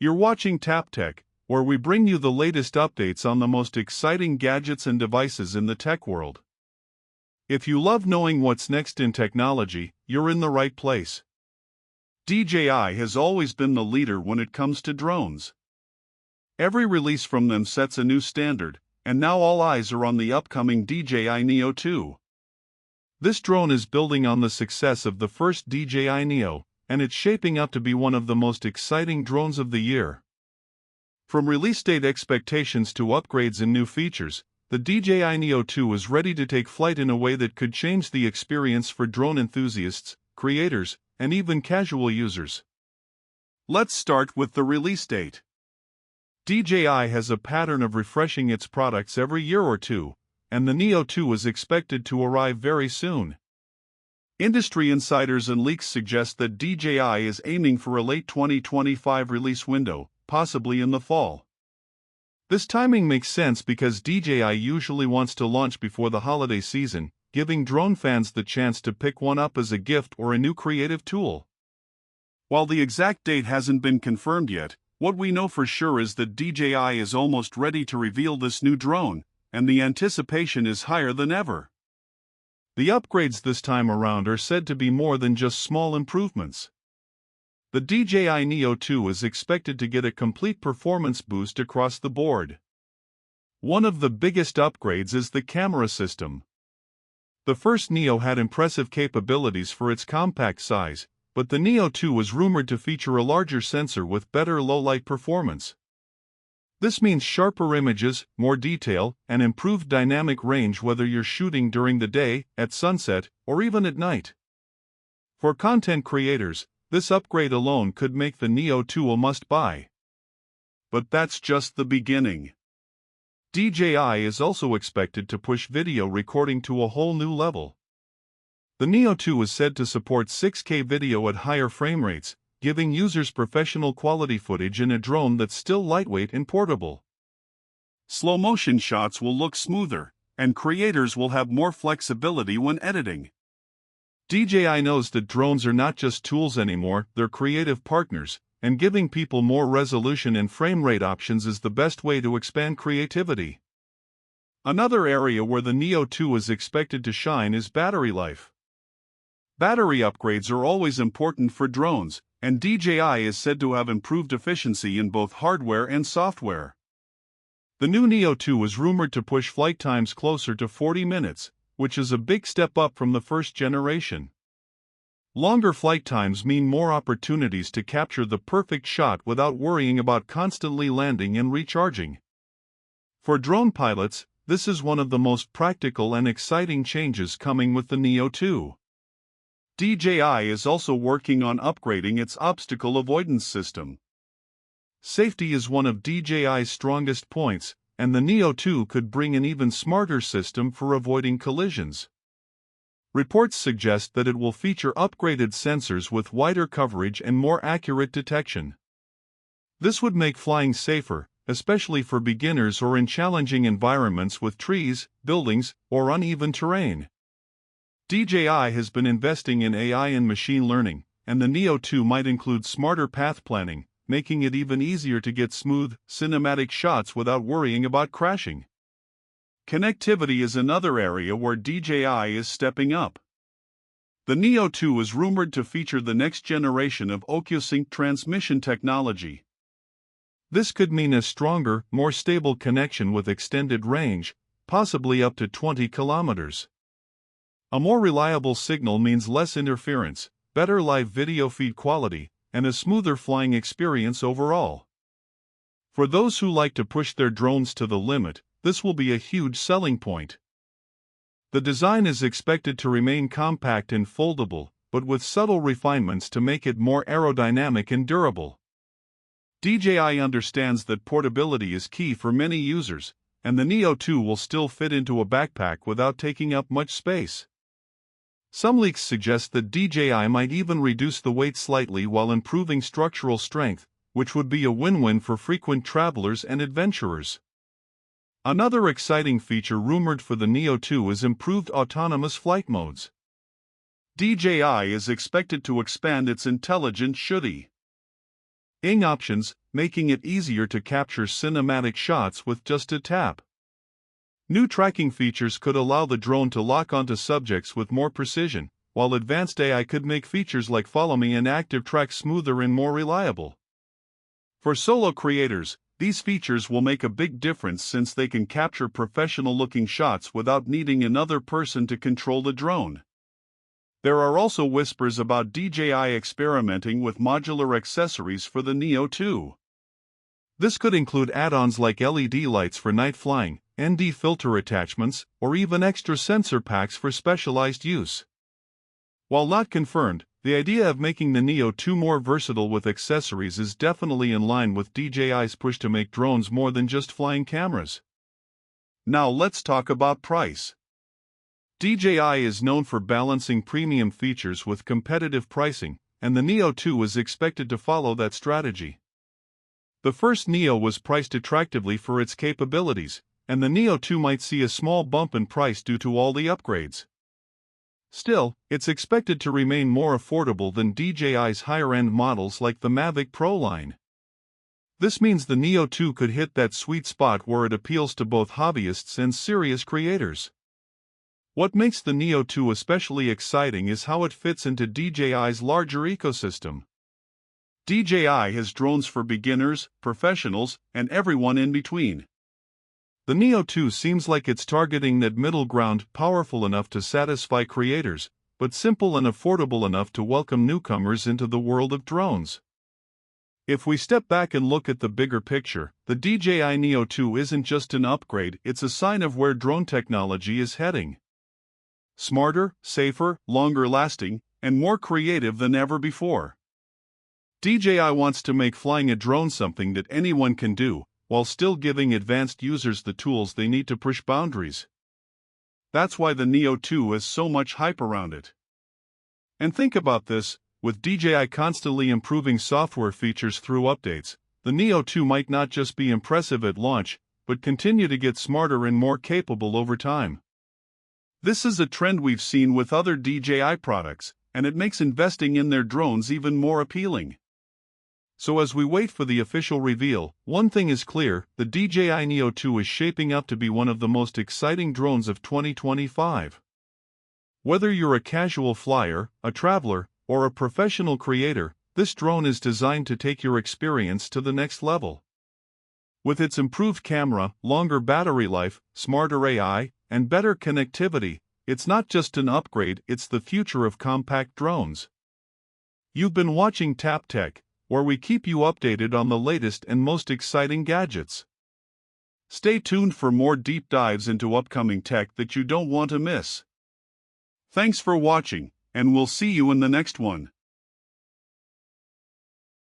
You're watching TapTech, where we bring you the latest updates on the most exciting gadgets and devices in the tech world. If you love knowing what's next in technology, you're in the right place. DJI has always been the leader when it comes to drones. Every release from them sets a new standard, and now all eyes are on the upcoming DJI Neo 2. This drone is building on the success of the first DJI Neo, and it's shaping up to be one of the most exciting drones of the year. From release date expectations to upgrades and new features, the DJI Neo 2 is ready to take flight in a way that could change the experience for drone enthusiasts, creators, and even casual users. Let's start with the release date. DJI has a pattern of refreshing its products every year or two, and the Neo 2 is expected to arrive very soon. Industry insiders and leaks suggest that DJI is aiming for a late 2025 release window, possibly in the fall. This timing makes sense because DJI usually wants to launch before the holiday season, giving drone fans the chance to pick one up as a gift or a new creative tool. While the exact date hasn't been confirmed yet, what we know for sure is that DJI is almost ready to reveal this new drone, and the anticipation is higher than ever. The upgrades this time around are said to be more than just small improvements. The DJI Neo 2 is expected to get a complete performance boost across the board. One of the biggest upgrades is the camera system. The first Neo had impressive capabilities for its compact size, but the Neo 2 was rumored to feature a larger sensor with better low-light performance. This means sharper images, more detail, and improved dynamic range whether you're shooting during the day, at sunset, or even at night. For content creators, this upgrade alone could make the Neo 2 a must-buy. But that's just the beginning. DJI is also expected to push video recording to a whole new level. The Neo 2 is said to support 6K video at higher frame rates, giving users professional quality footage in a drone that's still lightweight and portable. Slow-motion shots will look smoother, and creators will have more flexibility when editing. DJI knows that drones are not just tools anymore, they're creative partners, and giving people more resolution and frame rate options is the best way to expand creativity. Another area where the Neo 2 is expected to shine is battery life. Battery upgrades are always important for drones, and DJI is said to have improved efficiency in both hardware and software. The new Neo 2 is rumored to push flight times closer to 40 minutes, which is a big step up from the first generation. Longer flight times mean more opportunities to capture the perfect shot without worrying about constantly landing and recharging. For drone pilots, this is one of the most practical and exciting changes coming with the Neo 2. DJI is also working on upgrading its obstacle avoidance system. Safety is one of DJI's strongest points, and the Neo 2 could bring an even smarter system for avoiding collisions. Reports suggest that it will feature upgraded sensors with wider coverage and more accurate detection. This would make flying safer, especially for beginners or in challenging environments with trees, buildings, or uneven terrain. DJI has been investing in AI and machine learning, and the Neo 2 might include smarter path planning, making it even easier to get smooth, cinematic shots without worrying about crashing. Connectivity is another area where DJI is stepping up. The Neo 2 is rumored to feature the next generation of OcuSync transmission technology. This could mean a stronger, more stable connection with extended range, possibly up to 20 kilometers. A more reliable signal means less interference, better live video feed quality, and a smoother flying experience overall. For those who like to push their drones to the limit, this will be a huge selling point. The design is expected to remain compact and foldable, but with subtle refinements to make it more aerodynamic and durable. DJI understands that portability is key for many users, and the Neo 2 will still fit into a backpack without taking up much space. Some leaks suggest that DJI might even reduce the weight slightly while improving structural strength, which would be a win-win for frequent travelers and adventurers. Another exciting feature rumored for the Neo 2 is improved autonomous flight modes. DJI is expected to expand its intelligent SHUDI. options, making it easier to capture cinematic shots with just a tap. New tracking features could allow the drone to lock onto subjects with more precision, while advanced AI could make features like follow me and active track smoother and more reliable. For solo creators, these features will make a big difference since they can capture professional-looking shots without needing another person to control the drone. There are also whispers about DJI experimenting with modular accessories for the Neo 2. This could include add-ons like LED lights for night flying, ND filter attachments, or even extra sensor packs for specialized use. While not confirmed, the idea of making the Neo 2 more versatile with accessories is definitely in line with DJI's push to make drones more than just flying cameras. Now let's talk about price. DJI is known for balancing premium features with competitive pricing, and the Neo 2 is expected to follow that strategy. The first Neo was priced attractively for its capabilities, and the Neo 2 might see a small bump in price due to all the upgrades. Still, it's expected to remain more affordable than DJI's higher-end models like the Mavic Pro line. This means the Neo 2 could hit that sweet spot where it appeals to both hobbyists and serious creators. What makes the Neo 2 especially exciting is how it fits into DJI's larger ecosystem. DJI has drones for beginners, professionals, and everyone in between. The Neo 2 seems like it's targeting that middle ground, powerful enough to satisfy creators, but simple and affordable enough to welcome newcomers into the world of drones. If we step back and look at the bigger picture, the DJI Neo 2 isn't just an upgrade, it's a sign of where drone technology is heading. Smarter, safer, longer lasting, and more creative than ever before. DJI wants to make flying a drone something that anyone can do, while still giving advanced users the tools they need to push boundaries. That's why the Neo 2 has so much hype around it. And think about this, with DJI constantly improving software features through updates, the Neo 2 might not just be impressive at launch, but continue to get smarter and more capable over time. This is a trend we've seen with other DJI products, and it makes investing in their drones even more appealing. So as we wait for the official reveal, one thing is clear, the DJI Neo 2 is shaping up to be one of the most exciting drones of 2025. Whether you're a casual flyer, a traveler, or a professional creator, this drone is designed to take your experience to the next level. With its improved camera, longer battery life, smarter AI, and better connectivity, it's not just an upgrade, it's the future of compact drones. You've been watching Tap Tech, where we keep you updated on the latest and most exciting gadgets. Stay tuned for more deep dives into upcoming tech that you don't want to miss. Thanks for watching, and we'll see you in the next one.